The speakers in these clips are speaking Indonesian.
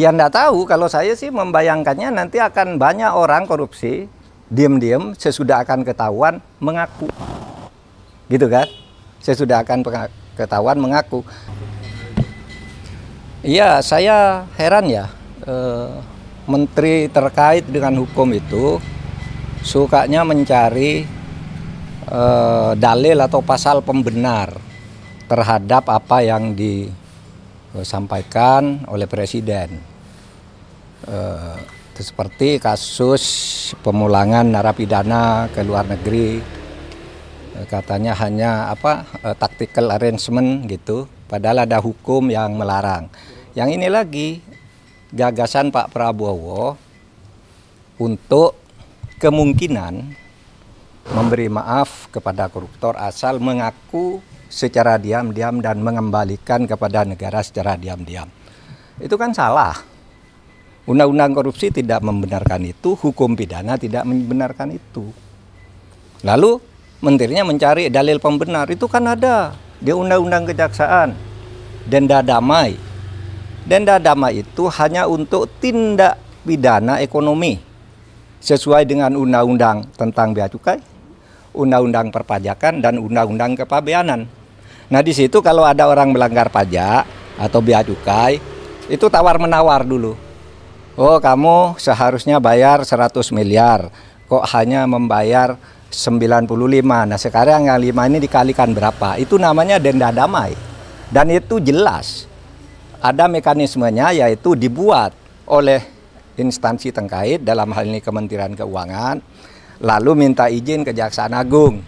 Ya enggak tahu, kalau saya sih membayangkannya nanti akan banyak orang korupsi, diam-diam sesudah akan ketahuan mengaku. Gitu kan? Sesudah akan ketahuan mengaku. Iya, saya heran ya, menteri terkait dengan hukum itu sukanya mencari dalil atau pasal pembenar terhadap apa yang disampaikan oleh Presiden. Seperti kasus pemulangan narapidana ke luar negeri, katanya hanya tactical arrangement gitu, padahal ada hukum yang melarang. Yang ini lagi gagasan Pak Prabowo untuk kemungkinan memberi maaf kepada koruptor asal mengaku secara diam-diam dan mengembalikan kepada negara secara diam-diam. Itu kan salah. Undang-undang korupsi tidak membenarkan itu, hukum pidana tidak membenarkan itu. Lalu menterinya mencari dalil pembenar, itu kan ada di undang-undang kejaksaan, denda damai. Denda damai itu hanya untuk tindak pidana ekonomi sesuai dengan undang-undang tentang bea cukai, undang-undang perpajakan, dan undang-undang kepabeanan. Nah di situ kalau ada orang melanggar pajak atau bea cukai, itu tawar-menawar dulu. Oh kamu seharusnya bayar 100 miliar, kok hanya membayar 95. Nah sekarang yang 5 ini dikalikan berapa? Itu namanya denda damai. Dan itu jelas. Ada mekanismenya, yaitu dibuat oleh instansi terkait, dalam hal ini Kementerian Keuangan, lalu minta izin Kejaksaan Agung.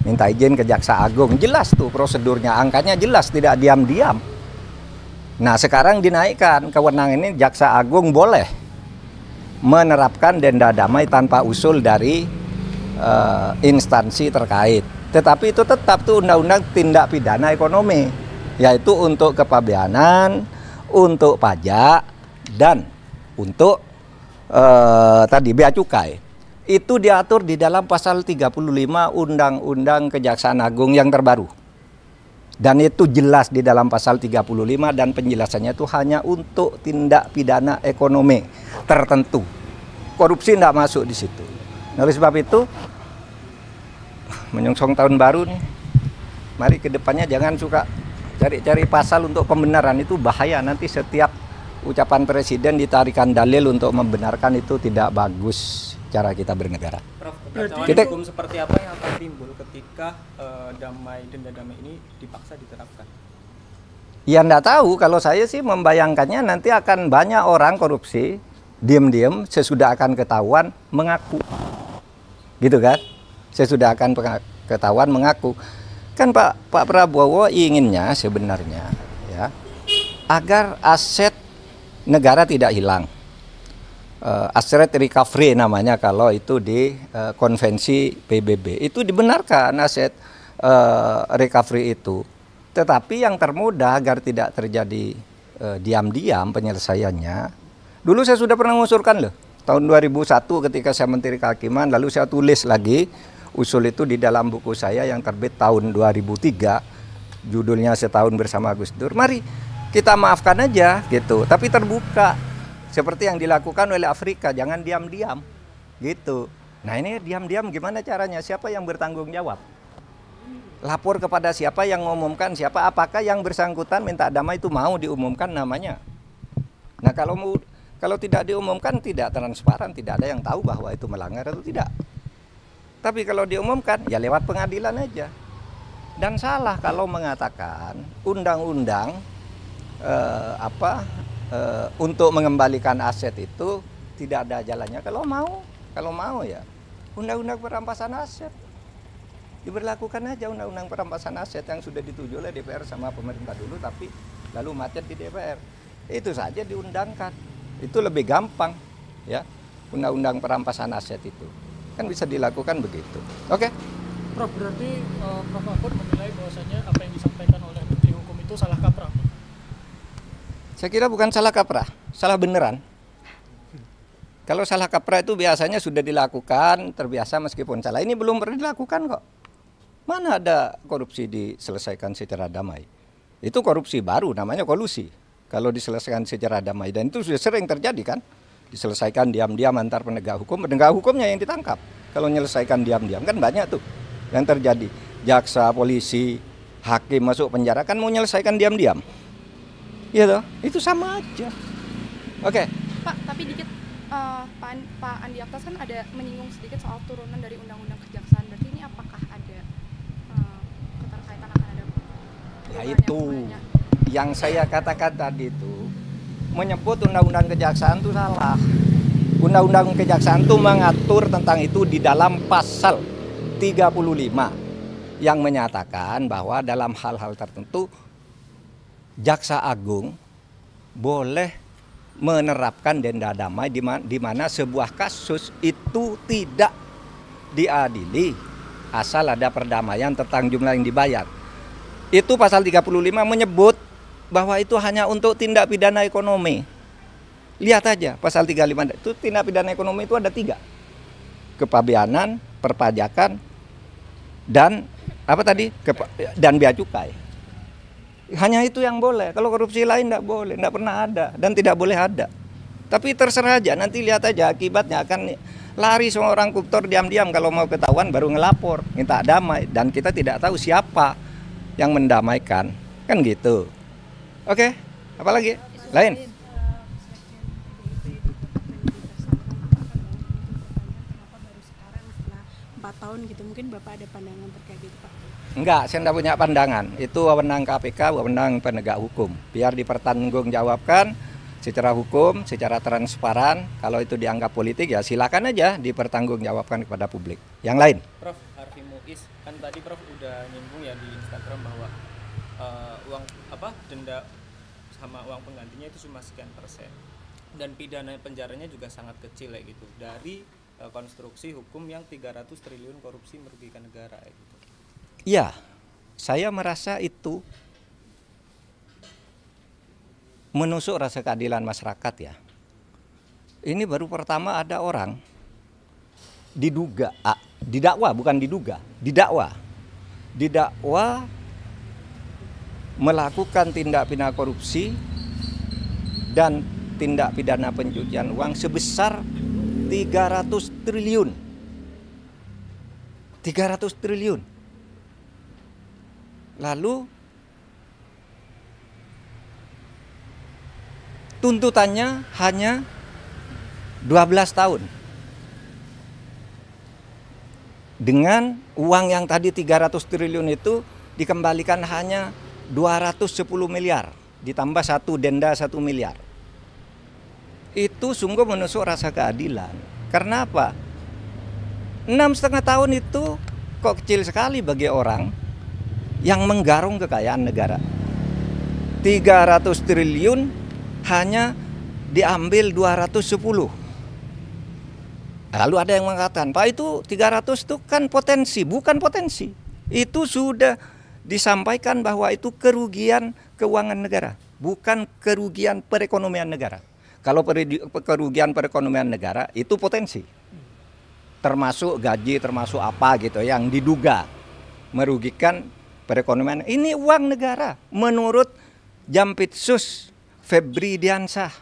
Minta izin ke Jaksa Agung, jelas tuh prosedurnya, angkanya jelas, tidak diam-diam. Nah sekarang dinaikkan, kewenangan ini Jaksa Agung boleh menerapkan denda damai tanpa usul dari instansi terkait. Tetapi itu tetap tuh undang-undang tindak pidana ekonomi, yaitu untuk kepabeanan, untuk pajak, dan untuk tadi bea cukai. Itu diatur di dalam pasal 35 Undang-Undang Kejaksaan Agung yang terbaru. Dan itu jelas di dalam pasal 35, dan penjelasannya itu hanya untuk tindak pidana ekonomi tertentu. Korupsi tidak masuk di situ. Nah, oleh sebab itu, menyongsong tahun baru nih, mari ke depannya jangan suka cari-cari pasal untuk pembenaran, itu bahaya. Nanti setiap ucapan Presiden ditarikan dalil untuk membenarkan, itu tidak bagus cara kita bernegara. Prof, kekacauan hukum seperti apa yang akan timbul ketika denda damai ini dipaksa diterapkan? Ya enggak tahu, kalau saya sih membayangkannya nanti akan banyak orang korupsi, diam-diam sesudah akan ketahuan mengaku. Gitu kan? Sesudah akan ketahuan mengaku. Kan Pak Prabowo inginnya sebenarnya ya, agar aset negara tidak hilang. Asset recovery namanya kalau itu di konvensi PBB, itu dibenarkan aset recovery itu. Tetapi yang termudah agar tidak terjadi diam-diam penyelesaiannya, dulu saya sudah pernah mengusulkan loh, tahun 2001 ketika saya Menteri Kehakiman, lalu saya tulis lagi usul itu di dalam buku saya yang terbit tahun 2003, judulnya Setahun Bersama Gus Dur. Mari kita maafkan aja gitu, tapi terbuka. Seperti yang dilakukan oleh Afrika, jangan diam-diam gitu. Nah ini diam-diam gimana caranya? Siapa yang bertanggung jawab? Lapor kepada siapa yang mengumumkan siapa? Apakah yang bersangkutan minta damai itu mau diumumkan namanya? Nah kalau tidak diumumkan, tidak transparan, tidak ada yang tahu bahwa itu melanggar atau tidak. Tapi kalau diumumkan, ya lewat pengadilan aja. Dan salah kalau mengatakan undang-undang untuk mengembalikan aset itu tidak ada jalannya. Kalau mau ya undang-undang perampasan aset diberlakukan aja, undang-undang perampasan aset yang sudah dituju oleh DPR sama pemerintah dulu, tapi lalu macet di DPR. Itu saja diundangkan, itu lebih gampang ya. Undang-undang perampasan aset itu kan bisa dilakukan begitu. Oke. Prof, berarti Prof Mahfud menilai bahwasanya apa yang disampaikan oleh Menteri Hukum itu salah kaprah? Saya kira bukan salah kaprah, salah beneran. Kalau salah kaprah itu biasanya sudah dilakukan, terbiasa meskipun salah. Ini belum pernah dilakukan kok. Mana ada korupsi diselesaikan secara damai? Itu korupsi baru, namanya kolusi. kalau diselesaikan secara damai. Dan itu sudah sering terjadi kan, diselesaikan diam-diam antar penegak hukumnya yang ditangkap. Kalau menyelesaikan diam-diam kan banyak tuh yang terjadi. Jaksa, polisi, hakim masuk penjara kan mau menyelesaikan diam-diam. Iya toh, itu sama aja. Oke. Pak, tapi dikit Pak Andi Aktas kan ada menyinggung sedikit soal turunan dari undang-undang kejaksaan. Berarti ini apakah ada keterkaitan akan ada Ya itu yang saya katakan tadi itu, menyebut undang-undang kejaksaan itu salah. Undang-undang kejaksaan itu mengatur tentang itu di dalam pasal 35 yang menyatakan bahwa dalam hal-hal tertentu Jaksa Agung boleh menerapkan denda damai di mana sebuah kasus itu tidak diadili asal ada perdamaian tentang jumlah yang dibayar. Itu pasal 35 menyebut bahwa itu hanya untuk tindak pidana ekonomi. Lihat aja pasal 35 itu tindak pidana ekonomi itu ada 3. Kepabeanan, perpajakan, dan apa tadi? Dan bea cukai. Hanya itu yang boleh. Kalau korupsi lain tidak boleh, tidak pernah ada dan tidak boleh ada. Tapi terserah aja, nanti lihat aja akibatnya akan lari semua orang koruptor diam-diam, kalau mau ketahuan baru ngelapor, minta damai, dan kita tidak tahu siapa yang mendamaikan. Kan gitu. Oke, apalagi? Lain? Tahun gitu, mungkin Bapak ada pandangan terkait itu, Pak? Enggak, saya tidak punya pandangan. Itu wewenang KPK, wewenang penegak hukum. Biar dipertanggungjawabkan secara hukum, secara transparan. Kalau itu dianggap politik ya silakan aja dipertanggungjawabkan kepada publik. Yang lain? Prof, Harfi Muiz, kan tadi Prof udah nyinggung ya di Instagram bahwa uang denda sama uang penggantinya itu cuma sekian persen. Dan pidana penjaranya juga sangat kecil ya gitu. Dari konstruksi hukum yang 300 triliun korupsi merugikan negara gitu. Iya, saya merasa itu menusuk rasa keadilan masyarakat ya. Ini baru pertama ada orang didakwa melakukan tindak pidana korupsi dan tindak pidana pencucian uang sebesar 300 triliun. 300 triliun. Lalu tuntutannya hanya 12 tahun. Dengan uang yang tadi 300 triliun itu dikembalikan hanya 210 miliar. Ditambah denda 1 miliar. Itu sungguh menusuk rasa keadilan. Karena apa? 6,5 tahun itu kok kecil sekali bagi orang yang menggarung kekayaan negara. 300 triliun hanya diambil 210. Lalu ada yang mengatakan, Pak itu 300 itu kan potensi, bukan potensi. Itu sudah disampaikan bahwa itu kerugian keuangan negara, bukan kerugian perekonomian negara. Kalau kerugian perekonomian negara itu potensi, termasuk gaji, termasuk apa gitu yang diduga merugikan perekonomian. Ini uang negara menurut Jampitsus Febri Diansah.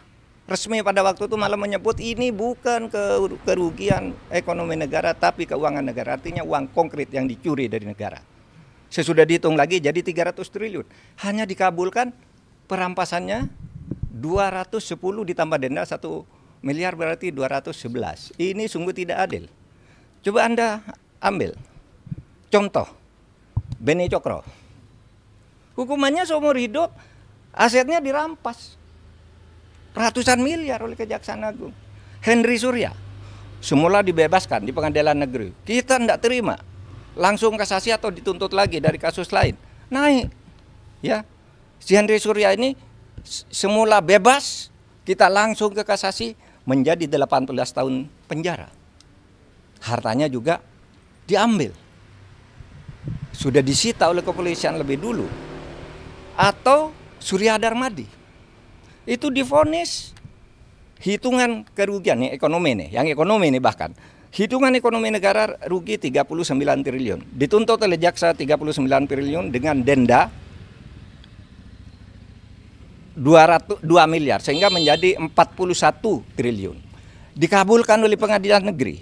Resmi pada waktu itu malah menyebut ini bukan kerugian ekonomi negara tapi keuangan negara. Artinya uang konkret yang dicuri dari negara. Sesudah dihitung lagi jadi 300 triliun. Hanya dikabulkan perampasannya 210 ditambah denda 1 miliar berarti 211. Ini sungguh tidak adil. Coba Anda ambil contoh Beni Cokro. Hukumannya seumur hidup, asetnya dirampas ratusan miliar oleh Kejaksaan Agung. Henry Surya semula dibebaskan di pengadilan negeri. Kita tidak terima, langsung kasasi atau dituntut lagi dari kasus lain. Naik, ya. Si Henry Surya ini semula bebas, kita langsung ke kasasi menjadi 18 tahun penjara. Hartanya juga diambil. Sudah disita oleh kepolisian lebih dulu. Atau Surya Darmadi. Itu divonis hitungan kerugian nih ekonomi nih, yang ekonomi nih bahkan. Hitungan ekonomi negara rugi 39 triliun. Dituntut oleh jaksa 39 triliun dengan denda 2 miliar sehingga menjadi 41 triliun. Dikabulkan oleh pengadilan negeri.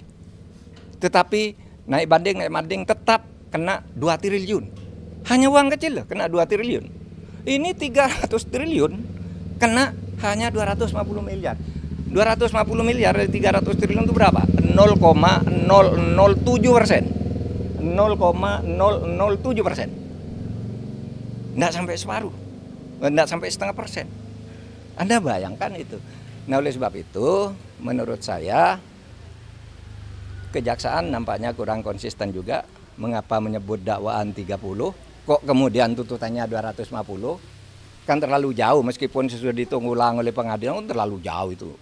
Tetapi naik banding tetap kena 2 triliun. Hanya uang kecil loh, kena 2 triliun. Ini 300 triliun kena hanya 250 miliar. 250 miliar dari 300 triliun itu berapa? 0,007%. 0,007%. Nggak sampai separuh. Nggak sampai setengah persen. Anda bayangkan itu. Nah, oleh sebab itu, menurut saya, kejaksaan nampaknya kurang konsisten juga. Mengapa menyebut dakwaan 30, kok kemudian tuntutannya 250? Kan terlalu jauh, meskipun sudah dihitung ulang oleh pengadilan, terlalu jauh itu.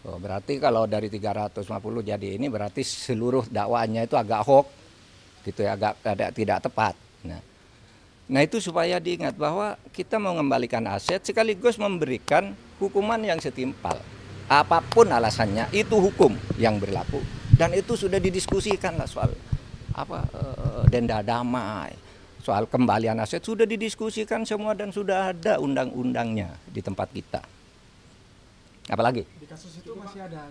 Oh, berarti kalau dari 350 jadi ini, berarti seluruh dakwaannya itu agak hoax, gitu ya, agak tidak tepat. Nah itu supaya diingat bahwa kita mau mengembalikan aset sekaligus memberikan hukuman yang setimpal. Apapun alasannya, itu hukum yang berlaku. Dan itu sudah didiskusikan lah soal denda damai, soal kembalian aset sudah didiskusikan semua dan sudah ada undang-undangnya di tempat kita. Apalagi? Di kasus itu masih ada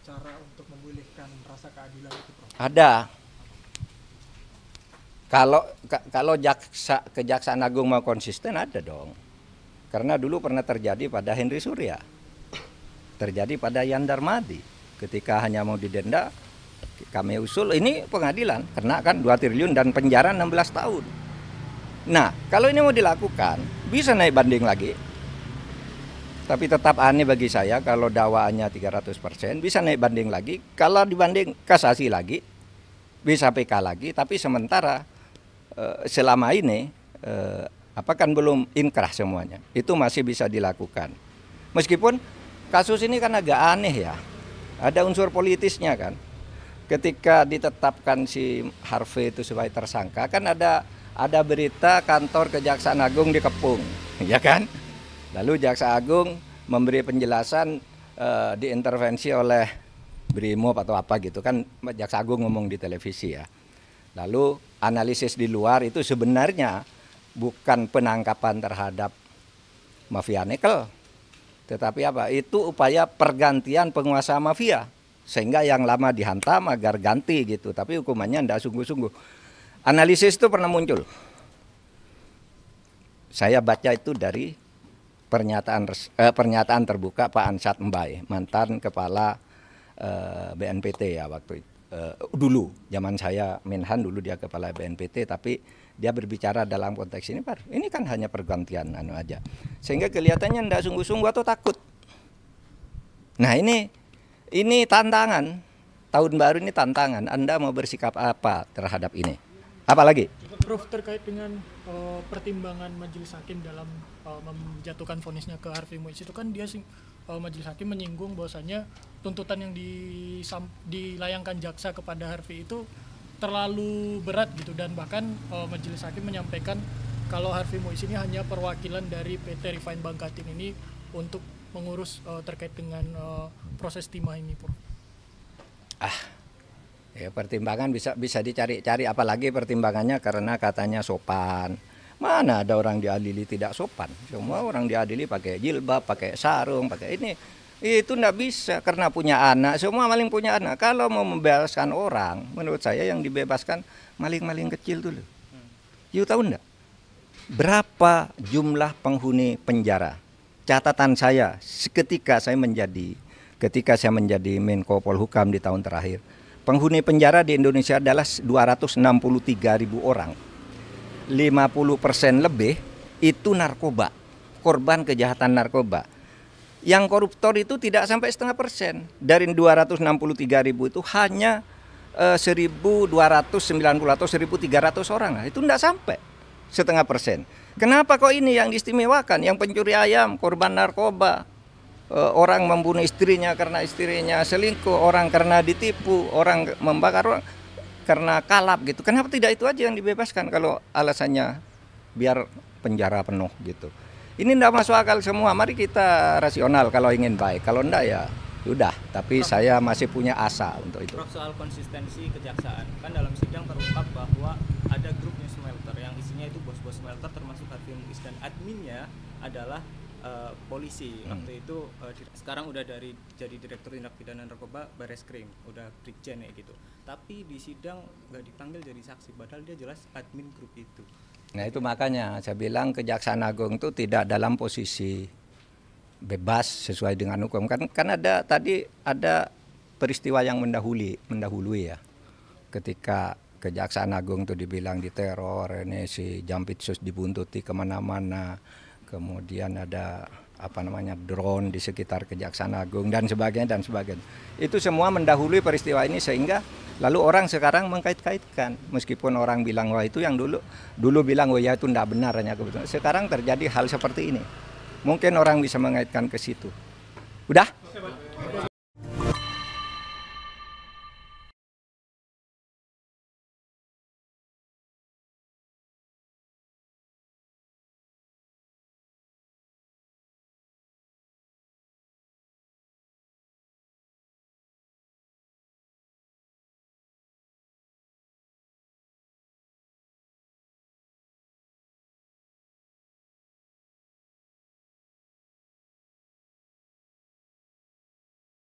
cara untuk memulihkan rasa keadilan itu, Prof? Ada. Kalau Kejaksaan Agung mau konsisten, ada dong. Karena dulu pernah terjadi pada Henry Surya, terjadi pada Yan Darmadi. Ketika hanya mau didenda, kami usul ini pengadilan, kena kan 2 triliun dan penjara 16 tahun. Nah, kalau ini mau dilakukan, bisa naik banding lagi. Tapi tetap aneh bagi saya kalau dakwaannya 300%, bisa naik banding lagi. Kalau dibanding kasasi lagi, bisa PK lagi, tapi sementara selama ini kan belum inkrah semuanya. Itu masih bisa dilakukan. Meskipun kasus ini kan agak aneh ya. Ada unsur politisnya kan. Ketika ditetapkan si Harvey itu sebagai tersangka, kan ada berita kantor Kejaksaan Agung dikepung, ya kan? Lalu Jaksa Agung memberi penjelasan diintervensi oleh Brimob atau apa gitu kan, Jaksa Agung ngomong di televisi ya. Lalu analisis di luar itu sebenarnya bukan penangkapan terhadap mafia nikel, tetapi apa? Itu upaya pergantian penguasa mafia sehingga yang lama dihantam agar ganti gitu. Tapi hukumannya tidak sungguh-sungguh. Analisis itu pernah muncul. Saya baca itu dari pernyataan terbuka Pak Ansat Mbae, mantan kepala BNPT ya waktu itu. Dulu zaman saya Menhan, dulu dia kepala BNPT, tapi dia berbicara dalam konteks ini, Pak, ini kan hanya pergantian aja, sehingga kelihatannya tidak sungguh-sungguh atau takut. Nah ini tantangan tahun baru, ini tantangan. Anda mau bersikap apa terhadap ini? Apalagi? Prof, terkait dengan pertimbangan majelis hakim dalam menjatuhkan vonisnya ke Harvey Mois itu kan dia majelis hakim menyinggung bahwasanya tuntutan yang dilayangkan jaksa kepada Harvey itu terlalu berat gitu, dan bahkan majelis hakim menyampaikan kalau Harvey Mois ini hanya perwakilan dari PT Refine Bangkatin ini untuk mengurus terkait dengan proses timah ini, Prof. Ya, pertimbangan bisa dicari-cari, apalagi pertimbangannya karena katanya sopan. Mana ada orang diadili tidak sopan? Semua orang diadili pakai jilbab, pakai sarung, pakai ini. Itu enggak bisa karena punya anak, semua maling punya anak. Kalau mau membebaskan orang, menurut saya yang dibebaskan maling-maling kecil dulu. You tahu enggak? Berapa jumlah penghuni penjara? Catatan saya ketika saya menjadi Menko Polhukam di tahun terakhir. Penghuni penjara di Indonesia adalah 263.000 orang. 50% lebih itu narkoba, korban kejahatan narkoba. Yang koruptor itu tidak sampai 0,5%. Dari 263.000 itu hanya 1.290 atau 1.300 orang. Itu tidak sampai 0,5%. Kenapa kok ini yang diistimewakan? Yang pencuri ayam, korban narkoba, orang membunuh istrinya karena istrinya selingkuh, orang karena ditipu, orang membakar orang karena kalap gitu. Kenapa tidak itu aja yang dibebaskan kalau alasannya biar penjara penuh gitu? Ini tidak masuk akal semua. Mari kita rasional kalau ingin baik. Kalau enggak ya sudah. Tapi Prof, saya masih punya asa untuk itu. Prof, soal konsistensi kejaksaan, kan dalam sidang terungkap bahwa ada grupnya smelter yang isinya itu bos-bos smelter termasuk Harvey Mois, dan adminnya adalah polisi waktu itu, sekarang udah jadi direktur tindak pidana narkoba Bareskrim, udah brigjen ya gitu. Tapi di sidang nggak dipanggil jadi saksi, padahal dia jelas admin grup itu. Nah itu makanya saya bilang Kejaksaan Agung itu tidak dalam posisi bebas sesuai dengan hukum. Kan ada peristiwa yang mendahului ya. Ketika Kejaksaan Agung itu dibilang diteror, ini si Jampitsus dibuntuti kemana-mana, kemudian ada drone di sekitar Kejaksaan Agung dan sebagainya. Itu semua mendahului peristiwa ini sehingga lalu orang sekarang mengkait-kaitkan, meskipun orang bilang wah itu yang dulu bilang oh ya itu tidak benar hanya kebetulan. Sekarang terjadi hal seperti ini, mungkin orang bisa mengaitkan ke situ. Udah.